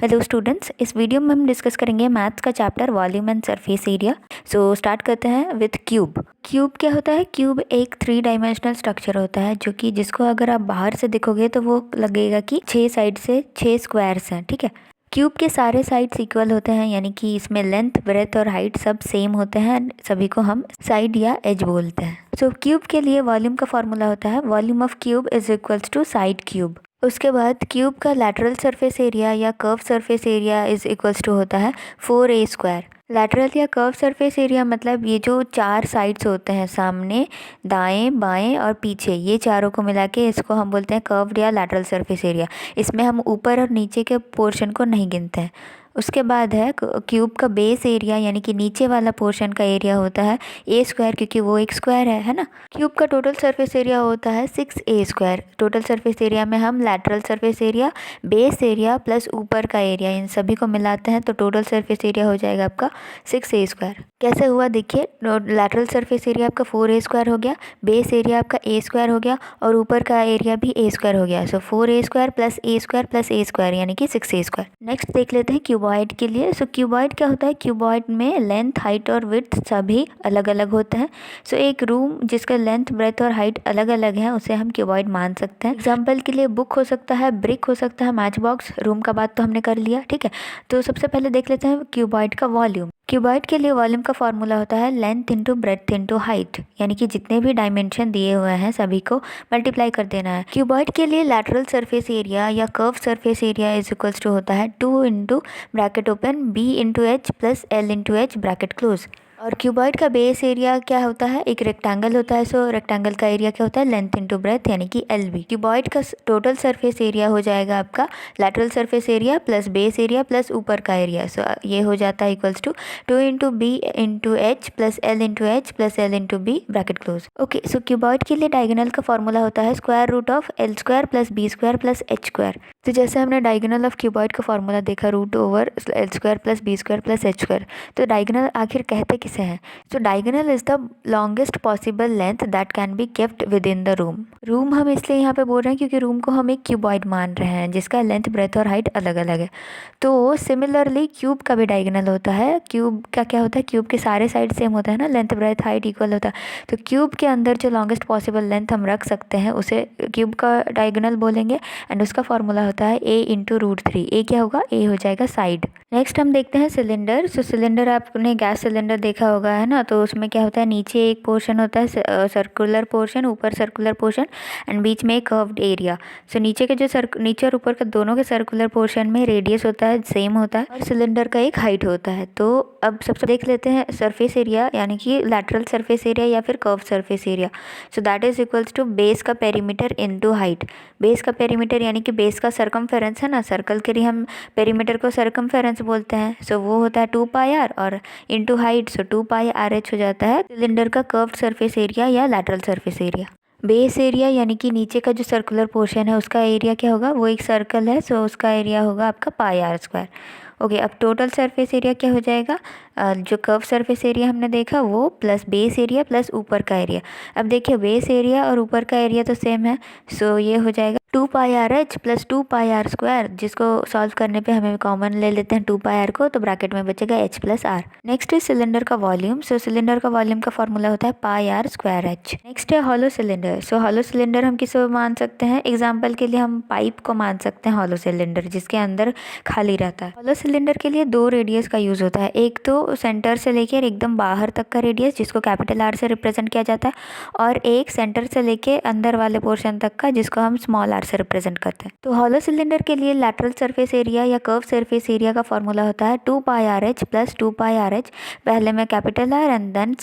Hello students, इस video में हम डिस्कस करेंगे मैथ्स का chapter volume and surface area. So start करते हैं विथ क्यूब। क्यूब क्या होता है? क्यूब एक 3 डायमेंशनल स्ट्रक्चर होता है जो कि जिसको अगर आप बाहर से देखोगे तो वो लगेगा कि 6 साइड से 6 स्क्वायर्स हैं। ठीक है, क्यूब के सारे साइड्स इक्वल होते हैं, यानी कि इसमें लेंथ, ब्रेथ और हाइट सब सेम होते हैं। सभी को हम साइड या एज बोलते हैं। सो क्यूब के लिए वॉल्यूम का फॉर्मूला होता है volume of cube is equals to side cube. उसके बाद क्यूब का लैटरल सरफेस एरिया या curve surface area is equals to होता है 4a²। लैटरल या कर्व सरफेस एरिया मतलब ये जो 4 साइड्स होते हैं, सामने, दाएं, बाएं और पीछे, ये चारों को मिला के इसको हम बोलते हैं कर्व्ड या लैटरल सरफेस एरिया। इसमें हम ऊपर और नीचे के पोर्शन को नहीं गिनते हैं। उसके बाद है क्यूब का बेस एरिया, यानी कि नीचे वाला पोर्शन का एरिया होता है a², क्योंकि वो एक स्क्वायर है ना। क्यूब का टोटल सरफेस एरिया होता है 6a²। टोटल सरफेस एरिया में हम lateral surface area, base area plus ऊपर का एरिया, इन सभी को मिलाते हैं तो टोटल सरफेस एरिया हो जाएगा आपका 6a²। कैसे हुआ देखिए, लैटरल सरफेस एरिया आपका 4a² हो गया, बेस एरिया आपका a² हो गया और ऊपर का एरिया भी a² हो गया। सो 4a² plus a² plus a² यानी कि 6a²। नेक्स्ट देख लेते हैं क्यूबॉइड के लिए। सो क्यूबॉइड क्या होता है? क्यूबॉइड में लेंथ, हाइट और विड्थ सभी अलग अलग होते हैं। सो एक रूम जिसका लेंथ, ब्रेथ और हाइट अलग अलग है उसे हम क्यूबॉइड मान सकते हैं। एग्जाम्पल के लिए बुक हो सकता है, ब्रिक हो सकता है, मैच बॉक्स। रूम का बात तो हमने कर लिया, ठीक है। तो सबसे पहले देख लेते हैं क्यूबॉइड का वॉल्यूम। क्यूबॉइड के लिए वॉल्यूम का फॉर्मूला होता है length into breadth into height, यानी कि जितने भी डायमेंशन दिए हुए हैं सभी को मल्टीप्लाई कर देना है। क्यूबॉइड के लिए लैटरल सरफेस एरिया या curve surface area is equals to होता है 2 into bracket open b into H plus l into H bracket close. और क्यूबॉइड का बेस एरिया क्या होता है? एक रेक्टेंगल होता है। सो रेक्टेंगल का एरिया क्या होता है? लेंथ इंटू ब्रेथ, यानी कि LB। क्यूबॉइड का टोटल सरफेस एरिया हो जाएगा आपका lateral surface area plus base area plus ऊपर का एरिया। सो ये हो जाता है equals to 2 into B into H plus l into H plus l into B bracket close. Okay, so cuboid के लिए डायगोनल का फॉर्मूला होता है square root of l² plus b² plus h²। तो जैसे हमने डायगोनल ऑफ क्यूबॉइड का formula देखा, root over l² plus b² plus h²। तो डायगोनल आखिर कहते किसे हैं? So diagonal is the longest possible length that can be kept within the room. Room हम इसलिए यहाँ पे बोल रहे हैं क्योंकि रूम को हम एक क्यूबॉइड मान रहे हैं जिसका लेंथ, ब्रेथ और हाइट अलग अलग है। तो सिमिलरली क्यूब का भी डायगोनल होता है। क्यूब का क्या होता है? क्यूब के सारे साइड सेम होता है ना, लेंथ, ब्रेथ, हाइट इक्वल होता है। तो क्यूब के अंदर जो लॉन्गेस्ट पॉसिबल लेंथ हम रख सकते हैं उसे क्यूब का डायगोनल बोलेंगे एंड उसका फॉर्मूला होता है a इंटू रूट 3। ए क्या होगा? ए हो जाएगा साइड। नेक्स्ट हम देखते हैं सिलेंडर। सो सिलेंडर, आपने गैस सिलेंडर देखा होगा है ना, तो उसमें क्या होता है, नीचे एक पोर्शन होता है सर्कुलर पोर्शन, ऊपर सर्कुलर पोर्शन एंड बीच में एक कर्व्ड एरिया। सो नीचे के जो नीचे और ऊपर के दोनों के सर्कुलर पोर्शन में रेडियस होता है, सेम होता है, और सिलेंडर का एक हाइट होता है। तो अब सबसे देख लेते हैं सरफेस एरिया, यानी कि लैटरल सरफेस एरिया या फिर curve surface area. So that is equals to base का पेरीमीटर इनटू हाइट। बेस का पेरीमीटर यानी कि बेस का सरकमफेरेंस है ना, सर्कल के लिए हम पेरीमीटर को सरकमफेरेंस बोलते हैं। सो वो होता है 2πr और इनटू हाइट, सो 2πrh हो जाता है सिलेंडर का कर्व्ड सरफेस एरिया या lateral surface area. Base area यानी कि नीचे का जो सर्कुलर पोर्शन है उसका एरिया क्या होगा? वो एक सर्कल है, सो उसका एरिया होगा आपका πr²। ओके, अब टोटल सरफेस एरिया क्या हो जाएगा? जो कर्व सरफेस एरिया हमने देखा वो प्लस बेस एरिया प्लस ऊपर का एरिया। अब देखिए बेस एरिया और ऊपर का एरिया तो सेम है, सो ये हो जाएगा 2πrh प्लस 2πr², जिसको सॉल्व करने पे हमें कॉमन ले लेते हैं 2πr को, तो ब्रैकेट में बचेगा h प्लस r। नेक्स्ट है सिलेंडर का वॉल्यूम। सो सिलेंडर का वॉल्यूम का फॉर्मूला होता है πr²h। नेक्स्ट है हॉलो सिलेंडर। सो हॉलो सिलेंडर हम किसे मान सकते हैं? एग्जाम्पल के लिए हम पाइप को मान सकते हैं हॉलो सिलेंडर, जिसके अंदर खाली रहता है। हॉलो सिलेंडर के लिए 2 रेडियस का यूज होता है। एक तो सेंटर से लेकर एकदम बाहर तक का रेडियस, जिसको कैपिटल R से रिप्रेजेंट किया जाता है, और एक सेंटर से लेके अंदर वाले पोर्शन तक का, जिसको हम स्मॉल r से रिप्रेजेंट करते हैं। तो हॉलो सिलेंडर के लिए लैटरल सरफेस एरिया या कर्व सरफेस एरिया का फॉर्मूला होता है 2πrh प्लस 2πrh, पहले में capital R and then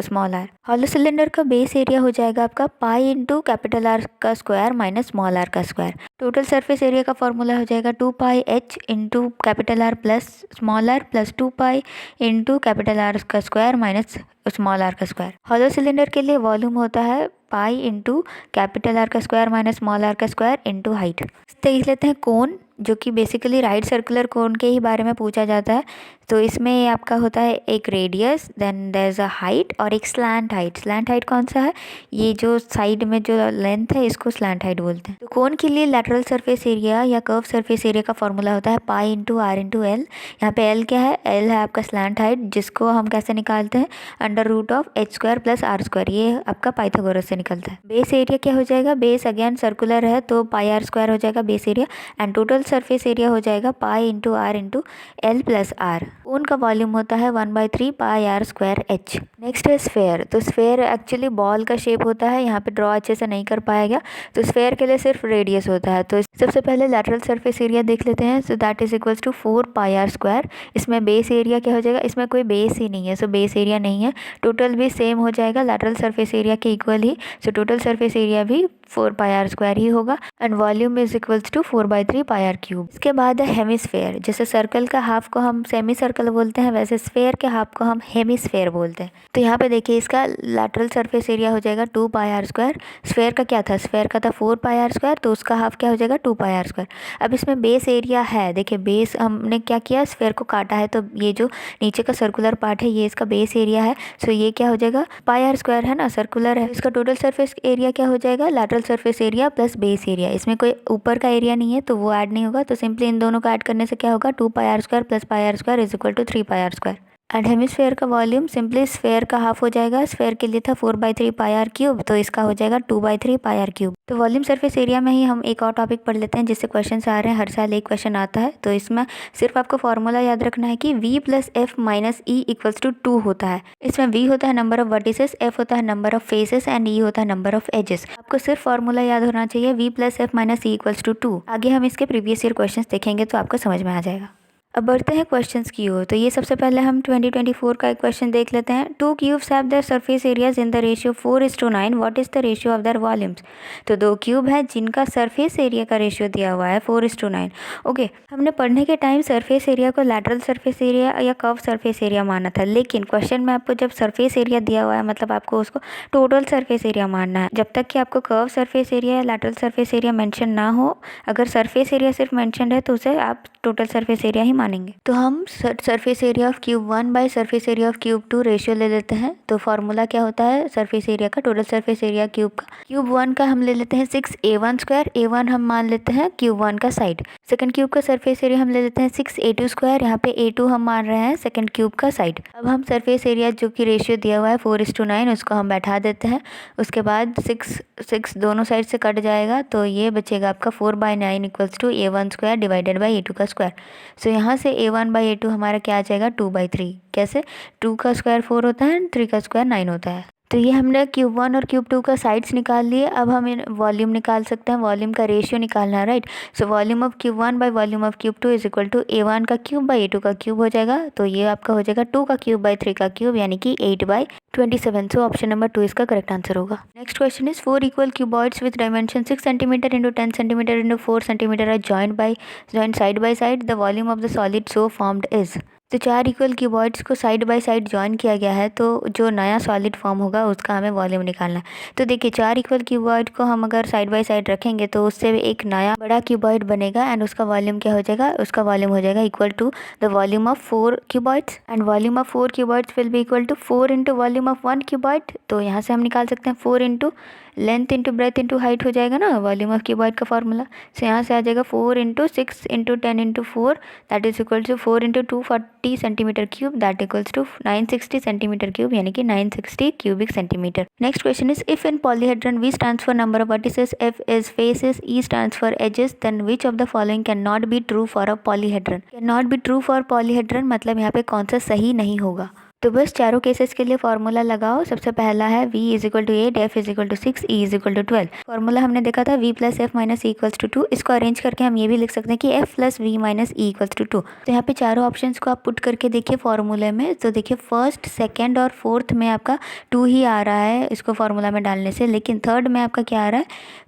small r। Hollow cylinder का बेस एरिया हो जाएगा आपका पाई इंटू कैपिटल R का स्क्वायर माइनस स्मॉल r का स्क्वायर। टोटल सरफेस एरिया का फॉर्मूला हो जाएगा 2πh into capital R plus small r plus 2π into capital R का स्क्वायर माइनस स्मॉल r का स्क्वायर। हॉलो सिलेंडर के लिए volume होता है पाई इंटू कैपिटल R का स्क्वायर माइनस स्मॉल r का स्क्वायर इंटू हाइट। देख लेते हैं कोन। जो कि बेसिकली राइट सर्कुलर कोन के ही बारे में पूछा जाता है। तो इसमें आपका होता है एक radius, then there is a height और एक स्लैंट हाइट। स्लैंट हाइट कौन सा है? ये जो साइड में जो लेंथ है इसको स्लैंट हाइट बोलते हैं। तो कोन के लिए लैटरल सरफेस एरिया या कर्व सरफेस एरिया का फॉर्मूला होता है pi into R into L. यहाँ पे एल क्या है? एल है आपका स्लैंट हाइट, जिसको हम कैसे निकालते हैं? Under root of H square plus R square. ये आपका पाइथागोरस से निकलता है। बेस एरिया क्या हो जाएगा? बेस अगेन सर्कुलर है तो पाई आर स्क्वायर हो जाएगा base area, and total surface area हो जाएगा pi into R into L plus R. Cone का वॉल्यूम होता है 1/3 pi R square H. Next है स्फेयर। तो स्फेयर एक्चुअली बॉल का शेप होता है, यहाँ पे ड्रॉ अच्छे से नहीं कर पाया गया, तो स्फेयर के लिए सिर्फ रेडियस होता है। तो सबसे पहले लैटरल सरफेस एरिया देख लेते हैं। So that is equals to 4 pi R square. इसमें बेस एरिया क्या हो जाएगा? इसमें कोई बेस ही नहीं है, सो बेस एरिया नहीं है। टोटल भी सेम हो जाएगा लैटरल सरफेस एरिया के इक्वल ही, सो टोटल सरफेस एरिया भी 4 पाई आर स्क्वायर ही होगा, and volume is equals to 4/3 pi R cube. इसके बाद है हेमिस्फेयर। जैसे सर्कल का हाफ को हम सेमी सर्कल बोलते हैं, वैसे स्फेयर के हाफ को हम हेमिस्फेयर बोलते हैं। तो यहाँ पे देखिए इसका लैटरल सरफेस एरिया हो जाएगा 2 पाई आर स्क्वायर। स्फेयर का क्या था? स्फेयर का था 4 पाई आर स्क्वायर, तो उसका हाफ क्या हो जाएगा? 2 पाई आर स्क्वायर। अब इसमें बेस एरिया है, देखिए बेस हमने क्या किया? स्फेयर को काटा है, तो ये जो नीचे का सर्कुलर पार्ट है ये इसका बेस एरिया है। सो ये क्या हो जाएगा? पाई आर स्क्वायर है ना, सर्कुलर है। इसका टोटल सरफेस एरिया क्या हो जाएगा? Lateral surface area plus base area. इसमें कोई ऊपर का एरिया नहीं है तो वो ऐड नहीं होगा, तो सिंपली इन दोनों को ऐड करने से क्या होगा? 2 pi R square plus pi R square is equal to 3 pi R square. And hemisphere का वॉल्यूम सिंपली स्फेयर का हाफ हो जाएगा। स्फेयर के लिए था 4/3 पाई आर क्यूब, तो इसका हो जाएगा 2/3 पाई आर क्यूब। तो वॉल्यूम सरफेस एरिया में ही हम एक और टॉपिक पढ़ लेते हैं जिससे क्वेश्चन आ रहे हैं, हर साल एक क्वेश्चन आता है। तो इसमें सिर्फ आपको फॉर्मूला याद रखना है कि v plus F minus E equals to 2 होता है। इसमें v होता है नंबर ऑफ वर्टिसेस, f होता है number of faces, and e होता है नंबर ऑफ एजेस। आपको सिर्फ फॉर्मूला याद होना चाहिए v plus F minus E equals to 2। आगे हम इसके प्रीवियस ईयर क्वेश्चन देखेंगे तो आपको समझ में आ जाएगा। अब बढ़ते हैं क्वेश्चंस की ओर। तो ये सबसे पहले हम 2024 का एक क्वेश्चन देख लेते हैं। 2 cubes have their surface areas in the ratio 4:9। What is the ratio of their volumes? तो 2 क्यूब है जिनका सरफेस एरिया का रेशियो दिया हुआ है 4:9। ओके, हमने पढ़ने के टाइम सरफेस एरिया को लैटरल सरफेस एरिया या कर्व सरफेस एरिया माना था, लेकिन क्वेश्चन में आपको जब सरफेस एरिया दिया हुआ है मतलब आपको उसको टोटल सरफेस एरिया मानना है। जब तक कि आपको कर्व सरफेस एरिया या लैटरल सरफेस एरिया मेंशन ना हो, अगर सरफेस एरिया सिर्फ मेंशन है तो उसे आप टोटल सरफेस एरिया ही मानेंगे। तो हम surface area of cube 1 by surface area of cube 2 ratio ले लेते हैं। तो फार्मूला क्या होता है सरफेस एरिया का? टोटल सरफेस एरिया क्यूब का। क्यूब 1 का हम ले लेते हैं 6a1 स्क्वायर। a1 हम मान लेते हैं क्यूब 1 का साइड। सेकंड क्यूब का सरफेस एरिया हम ले लेते हैं 6a2 स्क्वायर। यहाँ पे a2 हम मान रहे हैं सेकंड क्यूब का साइड। अब हम सरफेस एरिया जो कि रेशियो दिया हुआ है 4:9 उसको हम बैठा देते हैं। उसके बाद 6 दोनों साइड से कट जाएगा, तो ये बचेगा आपका 4/9 equals to a1 square divided by a2 का स्क्वायर। सो यहाँ से a1/a2 हमारा क्या आ जाएगा? 2/3। कैसे? 2 का स्क्वायर 4 होता है, 3 का स्क्वायर 9 होता है। तो ये हमने क्यूब 1 और क्यूब 2 का साइड्स निकाल लिए। अब हम वॉल्यूम निकाल सकते हैं, वॉल्यूम का रेशियो निकालना है, right. So volume of cube 1 by volume of cube 2 is equal to a1 का क्यूब बाई a2 का क्यूब हो जाएगा। तो ये आपका हो जाएगा 2 का क्यूब बाई 3 का क्यूब, यानी कि 8/27। सो ऑप्शन नंबर 2 इसका करेक्ट आंसर होगा। Next question is 4 equal cuboids with dimension 6 centimetre into 10 centimetre into 4 centimetre are joint side by side. The volume of the solid so formed is. तो 4 equal cuboids को side by side join किया गया है, तो जो नया solid form होगा उसका हमें वॉल्यूम निकालना है। तो देखिए 4 इक्वल क्यूबॉइड को हम अगर साइड बाय साइड रखेंगे तो उससे एक नया बड़ा क्यूबॉइड बनेगा, एंड उसका वॉल्यूम क्या हो जाएगा? उसका वॉल्यूम हो जाएगा equal to the volume of 4 cuboids, and volume of 4 cuboids will be equal to 4 into volume of 1 cuboid. तो यहाँ से हम निकाल सकते हैं 4 into length into breadth into height हो जाएगा ना वॉल्यूम ऑफ क्यूबॉइड का फॉर्मूला। सो यहाँ से आ जाएगा 4 into 6 into 10 into 4 that is equal to 4 into 240 centimetre cube that equals to 960 centimetre cube, यानी कि 960 cubic centimetre. Next question is if in polyhedron V stands for number of vertices, F is faces, E stands for edges, then which of the following cannot be true for a polyhedron? Cannot be true for polyhedron मतलब यहाँ पे कौन सा सही नहीं होगा? तो बस चारों केसेस के लिए फार्मूला लगाओ। सबसे पहला है v is equal to 8, f is equal to 6, e is equal to 12। Formula हमने देखा था v plus F minus E equals to 2। इसको अरेंज करके हम ये भी लिख सकते हैं कि f plus V minus E equals to 2। तो यहाँ पे चारों ऑप्शंस को आप पुट करके देखिए फार्मूले में। तो देखिए फर्स्ट, सेकेंड और फोर्थ में आपका 2 ही आ रहा है इसको फार्मूला में डालने से, लेकिन थर्ड में आपका क्या आ रहा है?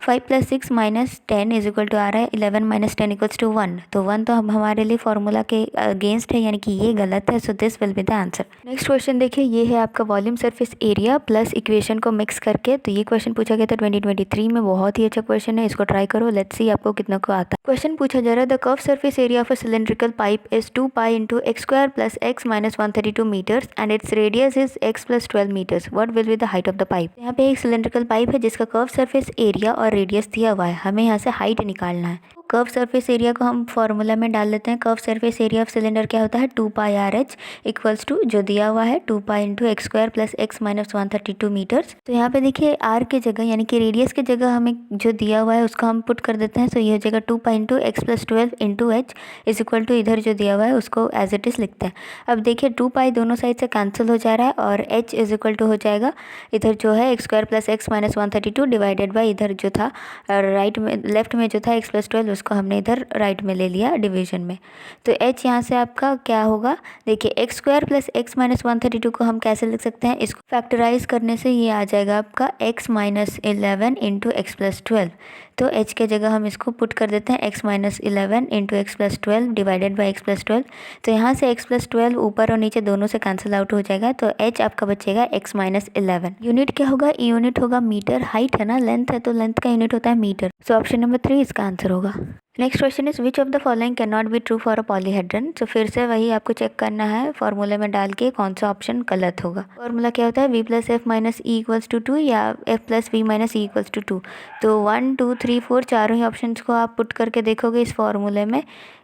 5 plus 6 minus 10 is equal to आ रहा है 11 माइनस 10 इक्वल्स टू 1। तो 1 तो हमारे लिए फार्मूला के अगेंस्ट है, यानी कि ये गलत है। So this will be the answer. Next next question देखिए, ये है आपका volume surface area plus equation को मिक्स करके। तो ये क्वेश्चन पूछा गया था 2023 में, बहुत ही अच्छा क्वेश्चन है, इसको ट्राई करो, लेट्स सी आपको कितना को आता है। क्वेश्चन पूछा जा रहा है, the curve surface area of a cylindrical pipe is 2 pi into X square plus X minus 132 metres and its radius is X plus 12 metres, what will be the height of the pipe. यहाँ पे एक cylindrical pipe है जिसका curve surface area और radius दिया हुआ है, हमें यहाँ से हाइट निकालना है। कर्व सरफेस एरिया को हम फॉर्मूला में डाल लेते हैं। Curve surface area of cylinder क्या होता है, 2 pi R H equals to जो दिया हुआ है 2 pi into X square plus X minus 132 metres. तो यहाँ पे देखिए आर के जगह यानी कि रेडियस के जगह हमें जो दिया हुआ है उसको हम पुट कर देते हैं। तो ये हो जाएगा 2 pi into X plus 12 into H is equal to इधर जो दिया हुआ है उसको एज इट इज़ लिखते हैं। अब देखिए 2 पाई दोनों साइड से कैंसिल हो जा रहा है और एच इज इक्वल टू हो जाएगा इधर जो है x square plus X minus 132 divided by इधर जो था राइट में लेफ्ट में जो था एक्स प्लस 12 उसको हमने इधर राइट में ले लिया डिवीजन में। तो h यहाँ से आपका क्या होगा, देखिए x square plus X minus 132 को हम कैसे लिख सकते हैं, इसको फैक्टराइज करने से ये आ जाएगा आपका x minus 11 into X plus 12। तो h के जगह हम इसको पुट कर देते हैं x minus 11 into X plus 12 divided by x plus 12। तो यहाँ से x प्लस 12 ऊपर और नीचे दोनों से कैंसिल आउट हो जाएगा, तो h आपका बचेगा x माइनस 11। यूनिट क्या होगा, यूनिट होगा मीटर, हाइट है ना, लेंथ है तो लेंथ का यूनिट होता है मीटर। सो ऑप्शन नंबर 3 इसका आंसर होगा। Next question is which of the following can not be true for a polyhedron. तो फिर से वही आपको चेक करना है फॉर्मूले में डाल के कौन सा ऑप्शन गलत होगा। फॉर्मूला क्या होता है, v plus F minus E equals to 2 या f plus V minus E equals to 2। तो 1 2 3 4 चारों ही ऑप्शंस को आप पुट करके देखोगे इस फॉर्मूले में,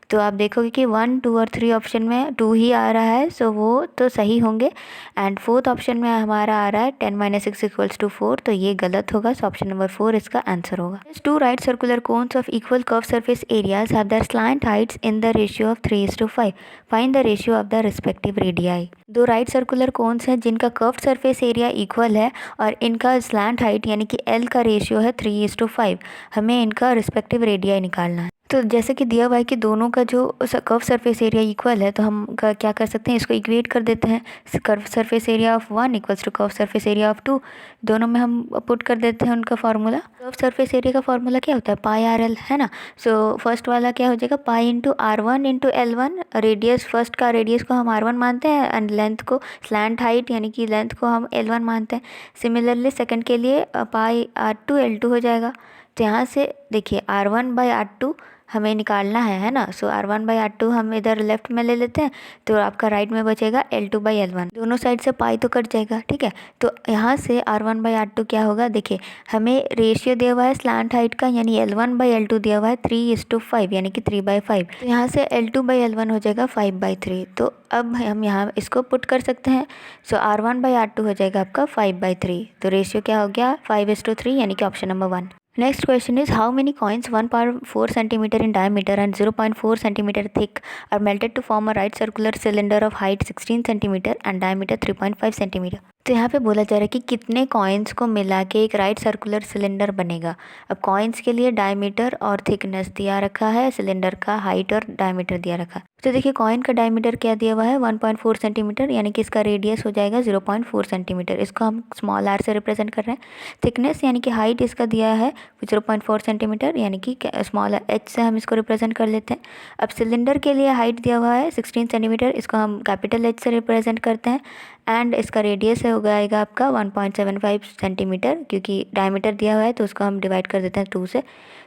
तो आप देखोगे कि 1 2 और 3 ऑप्शन में 2 ही आ रहा है, सो वो तो सही होंगे। एंड फोर्थ ऑप्शन में हमारा आ रहा है 10 माइनस 6 इक्वल्स टू 4, तो ये गलत होगा। सो ऑप्शन नंबर 4 इसका आंसर होगा। Two right circular cones of equal curve surface areas have their slant heights in the ratio of 3:5। Find the ratio of the respective radii. दो राइट सर्कुलर कोन्स हैं जिनका curve surface area equal है और इनका slant height यानी कि L का ratio है 3:5। हमें इनका रिस्पेक्टिव रेडियाई निकालना है। तो जैसे कि दिया हुआ है कि दोनों का जो कर्व सरफेस एरिया इक्वल है, तो हम क्या कर सकते हैं, इसको इक्वेट कर देते हैं। Curve surface area of 1 equals to curve surface area of 2, दोनों में हम पुट कर देते हैं उनका फार्मूला। कर्व सरफेस एरिया का फार्मूला क्या होता है, पाई आर एल, है ना। सो फर्स्ट वाला क्या हो जाएगा, pi into R1 into L1। Radius first का रेडियस को हम R1 मानते हैं एंड लेंथ को स्लैंट हाइट यानी कि लेंथ को हम L1 मानते हैं। सिमिलरली सेकंड के लिए पाई R2 L2 हो जाएगा। तो यहाँ से देखिए R1 बाई R2 हमें निकालना है ना। सो R1 बाई R2 हम इधर लेफ्ट में ले लेते हैं, तो आपका राइट में बचेगा L2 बाई L1। दोनों साइड से पाई तो कट जाएगा, ठीक है। तो यहाँ से R1 बाई R2 क्या होगा, देखिए हमें रेशियो दिया हुआ है स्लैंट हाइट का यानी L1 बाई L2 दिया हुआ है 3:5 यानी कि 3/5। तो यहाँ से L2 बाई L1 हो जाएगा 5/3। तो अब हम यहाँ इसको पुट कर सकते हैं। सो R1 बाई R2 हो जाएगा आपका 5/3। तो रेशियो क्या हो गया 5:3 यानी कि option number 1। Next question is how many coins 1/4 centimeter in diameter and 0.4 centimeter thick are melted to form a right circular cylinder of height 16 centimeter and diameter 3.5 centimeter। तो यहाँ पे बोला जा रहा है कि कितने कॉइन्स को मिला के एक राइट सर्कुलर सिलेंडर बनेगा। अब कॉइन्स के लिए डायमीटर और थिकनेस दिया रखा है, सिलेंडर का हाइट और डायमीटर दिया रखा है। तो देखिए कॉइन का डायमीटर क्या दिया हुआ है 1.4 सेंटीमीटर यानी कि इसका रेडियस हो जाएगा 0.4 सेंटीमीटर, इसको हम स्मॉल आर से रिप्रेजेंट कर रहे हैं। थिकनेस यानी कि हाइट इसका दिया है 0.4 सेंटीमीटर यानी कि स्मॉल एच से हम इसको रिप्रेजेंट कर लेते हैं। अब सिलेंडर के लिए हाइट दिया हुआ है 16 सेंटीमीटर, इसको हम कैपिटल एच से रिप्रेजेंट करते हैं। एंड इसका रेडियस हो जाएगा आपका 1.75 सेंटीमीटर, क्योंकि डायमीटर दिया हुआ है तो उसको हम डिवाइड कर देते हैं 2 से,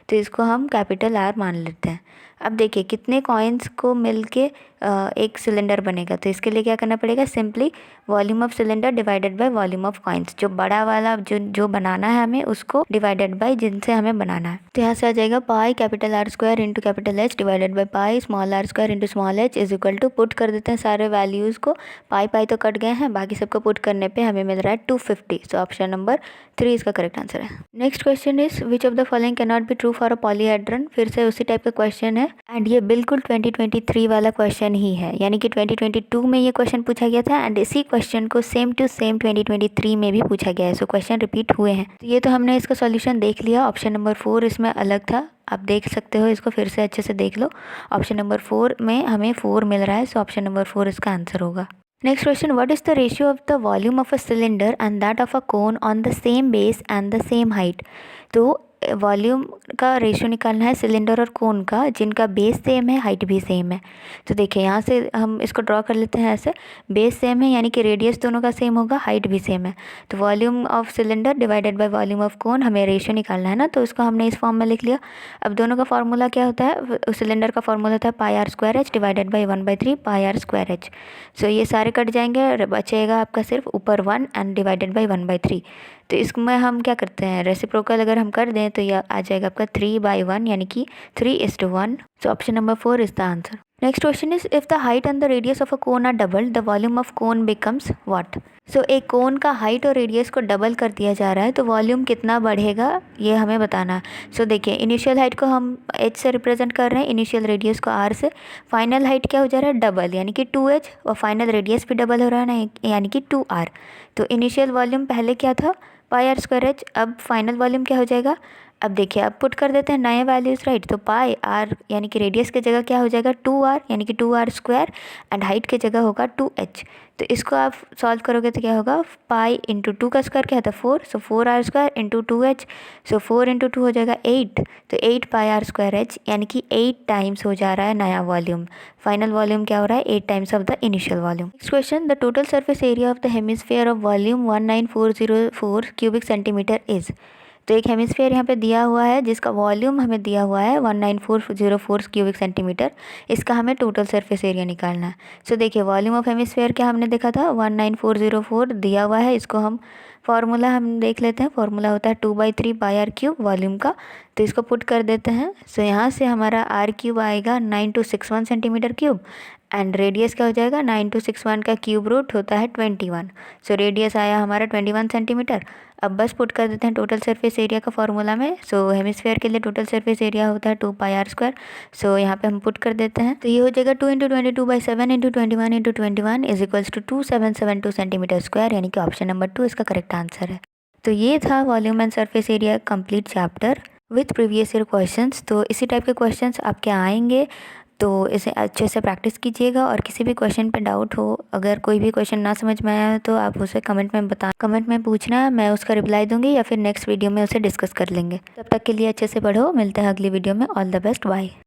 तो इसको हम कैपिटल आर मान लेते हैं। अब देखिए कितने कॉइन्स को मिलके एक सिलेंडर बनेगा, तो इसके लिए क्या करना पड़ेगा, simply volume of cylinder divided by volume of coins, जो बड़ा वाला जो बनाना है हमें उसको डिवाइडेड बाय जिनसे हमें बनाना है। तो यहाँ से आ जाएगा pi capital R square into capital H divided by pi small R square into small H is equal to, put कर देते हैं सारे वैल्यूज़ को। पाई पाई तो कट गए हैं, बाकी सबको पुट करने पे हमें मिल रहा है 250। सो ऑप्शन नंबर 3 इसका करेक्ट आंसर है। Next question is which of the following can not be true for a polyhedron. फिर से उसी टाइप का क्वेश्चन है एंड ये बिल्कुल 2023 वाला क्वेश्चन ही है, यानी कि 2022 में ये क्वेश्चन पूछा गया था एंड इसी क्वेश्चन को सेम टू सेम 2023 में भी पूछा गया है। सो क्वेश्चन रिपीट हुए हैं। तो ये तो हमने इसका सॉल्यूशन देख लिया। ऑप्शन नंबर 4 इसमें अलग था, आप देख सकते हो, इसको फिर से अच्छे से देख लो। ऑप्शन नंबर 4 में हमें 4 मिल रहा है, सो ऑप्शन नंबर 4 इसका आंसर होगा। Next question, what is the ratio of the volume of a cylinder and that of a cone on the same base and the same height. तो वॉल्यूम का ratio निकालना है सिलेंडर और कोन का, जिनका base same है, height भी same है। तो देखिए यहाँ से हम इसको ड्रॉ कर लेते हैं ऐसे, बेस सेम है यानी कि रेडियस दोनों का सेम होगा, हाइट भी सेम है। तो volume of cylinder divided by volume of कोन, हमें रेशियो निकालना है ना, तो इसको हमने इस फॉर्म में लिख लिया। अब दोनों का फार्मूला क्या होता है, सिलेंडर का फार्मूला होता है pi R square H divided by 1/3 pi R square H. So ये सारे कट जाएंगे और बचेगा आपका सिर्फ ऊपर 1 एंड डिवाइडेड बाई 1/3। तो इसमें हम क्या करते हैं, रेसिप्रोकल अगर हम कर दें तो यह आ जाएगा आपका 3/1 यानी कि 3:1। So option number 4 is the answer. Next question is if the height and the radius of a cone are double the volume of cone becomes what. So एक कोन का हाइट और रेडियस को डबल कर दिया जा रहा है तो वॉल्यूम कितना बढ़ेगा ये हमें बताना है। सो देखिए इनिशियल हाइट को हम h से रिप्रेजेंट कर रहे हैं, इनिशियल रेडियस को r से, फाइनल हाइट क्या हो जा रहा है डबल यानी कि 2h, और फाइनल रेडियस भी डबल हो रहा है ना यानी कि 2r। तो इनिशियल वॉल्यूम पहले क्या था पाई आर स्क्वायर एच, अब फाइनल वॉल्यूम क्या हो जाएगा, अब देखिए अब पुट कर देते हैं नए वैल्यूज़ राइट। तो पाई आर यानी कि रेडियस की जगह क्या हो जाएगा 2r यानी कि 2r स्क्वायर, एंड हाइट की जगह होगा 2h। तो इसको आप सॉल्व करोगे तो क्या होगा, पाई इंटू 2 का स्क्वायर क्या था 4, सो 4r स्क्वायर इंटू 2h, सो 4 इंटू 2 हो जाएगा 8। तो 8 पाई आर स्क्वायर एच यानी कि 8 टाइम्स हो जा रहा है नया वॉल्यूम। फाइनल वॉल्यूम क्या हो रहा है 8 times of the initial volume. Next question, the total surface area of the hemisphere of volume 19404 cubic centimetre is. तो एक हेमिस्फीयर यहाँ पे दिया हुआ है जिसका वॉल्यूम हमें दिया हुआ है 19404 क्यूबिक सेंटीमीटर, इसका हमें टोटल सरफेस एरिया निकालना है। सो देखिए वॉल्यूम ऑफ हेमिस्फीयर क्या हमने देखा था 19404 दिया हुआ है, इसको हम फार्मूला हम देख लेते हैं, फार्मूला होता है 2/3 पाई आर क्यूब वॉल्यूम का। तो इसको पुट कर देते हैं। सो यहाँ से हमारा आर क्यूब आएगा 9261 सेंटीमीटर क्यूब, एंड रेडियस क्या हो जाएगा 9261 का क्यूब रूट होता है 21। सो रेडियस आया हमारा 21 सेंटीमीटर। अब बस पुट कर देते हैं टोटल सरफेस एरिया का फार्मूला में। सो हेमिस्फीयर के लिए टोटल सरफेस एरिया होता है 2 पाई आर स्क्वायर। सो यहाँ पे हम पुट कर देते हैं तो ये हो जाएगा 2 × 22/7 × 21 × 21 is equals to 2772 centimetre square, यानी कि ऑप्शन नंबर 2 इसका करेक्ट आंसर है। तो ये था volume and surface area complete chapter with previous year questions. तो इसी टाइप के क्वेश्चंस आपके आएंगे, तो इसे अच्छे से प्रैक्टिस कीजिएगा। और किसी भी क्वेश्चन पे डाउट हो, अगर कोई भी क्वेश्चन ना समझ में आया तो आप उसे कमेंट में पूछना, मैं उसका रिप्लाई दूंगी या फिर नेक्स्ट वीडियो में उसे डिस्कस कर लेंगे। तब तक के लिए अच्छे से पढ़ो, मिलते हैं अगली वीडियो में। All the best, bye.